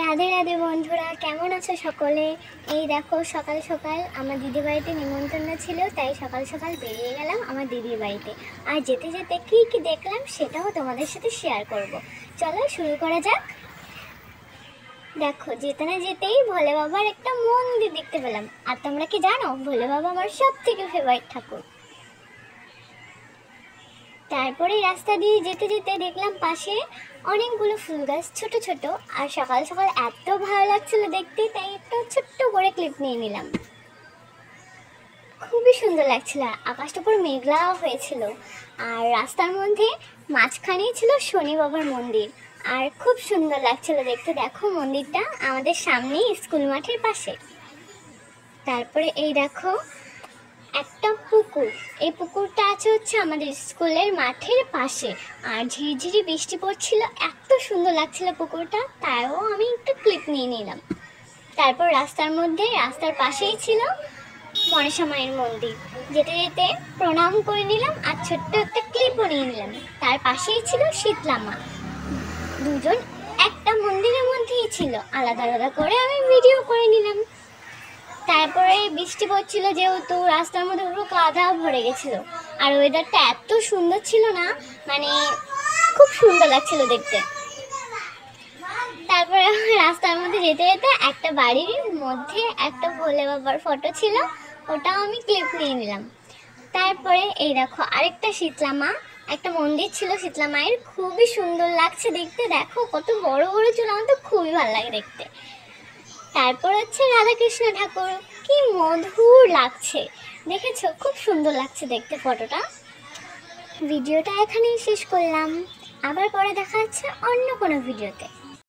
রাধে রাধে বন্ধুরা, কেমন আছো সকলে? এই দেখো সকাল সকাল আমার দিদির বাড়িতে নিমন্ত্রণ ছিল, তাই সকাল সকাল বেরিয়ে গেলাম আমার দিদির বাড়িতে। আর যেতে যেতে কী কী দেখলাম সেটাও তোমাদের সাথে শেয়ার করব। চলো শুরু করা যাক। দেখো যেতে না যেতেই ভোলে বাবার একটা মন্দির দেখতে পেলাম। আর তোমরা কি জানো, ভোলে বাবা আমার সব থেকে ফেভারিট ঠাকুর। তারপরে রাস্তা দিয়ে যেতে যেতে দেখলাম পাশে অনেকগুলো ফুল গাছ ছোট ছোট। আর সকাল সকাল এত ভালো লাগছিল দেখতে, তাই একটা ছোট্ট করে ক্লিপ নিয়ে নিলাম। খুবই সুন্দর লাগছিল, আকাশটা পুরো মেঘলাও হয়েছিল। আর রাস্তার মধ্যে মাঝখানেই ছিল শনি বাবার মন্দির। আর খুব সুন্দর লাগছিল দেখতে। দেখো মন্দিরটা আমাদের সামনেই স্কুল মাঠের পাশে। তারপরে এই দেখো একটা পুকুর। এই পুকুরটা আছে হচ্ছে আমাদের স্কুলের মাঠের পাশে। আর ঝিরিঝিরি বৃষ্টি পড়ছিল, এত সুন্দর লাগছিল পুকুরটা, তাইও আমি একটু ক্লিপ নিয়ে নিলাম। তারপর রাস্তার পাশেই ছিল মনসা মায়ের মন্দির। যেতে যেতে প্রণাম করে নিলাম আর ছোট্ট একটা ক্লিপও নিয়ে নিলাম। তার পাশেই ছিল শীতলা মা। দুজন একটা মন্দিরের মধ্যেই ছিল, আলাদা আলাদা করে আমি ভিডিও করে নিলাম। তারপরে বৃষ্টি পড়ছিল, যেহেতু রাস্তার মধ্যে পুরো কাদা ভরে গেছিল। আর ওয়েদারটা এত সুন্দর ছিল না, মানে খুব সুন্দর লাগছিল দেখতে। তারপরে রাস্তার মধ্যে যেতে যেতে একটা বাড়ির মধ্যে একটা ভোলে বাবার ফটো ছিল, ওটাও আমি ক্লিপ নিয়ে নিলাম। তারপরে এই দেখো আরেকটা শীতলা মা, একটা মন্দির ছিল শীতলা মায়ের, খুবই সুন্দর লাগছে দেখতে। দেখো কত বড় বড় চুল, আমার তো খুবই ভালো লাগে দেখতে। তারপর হচ্ছে রাধাকৃষ্ণ ঠাকুর, কি মধুর লাগছে দেখেছো, খুব সুন্দর লাগছে দেখতে ফটোটা। ভিডিওটা এখানেই শেষ করলাম, আবার পরে দেখা হচ্ছে অন্য কোনো ভিডিওতে।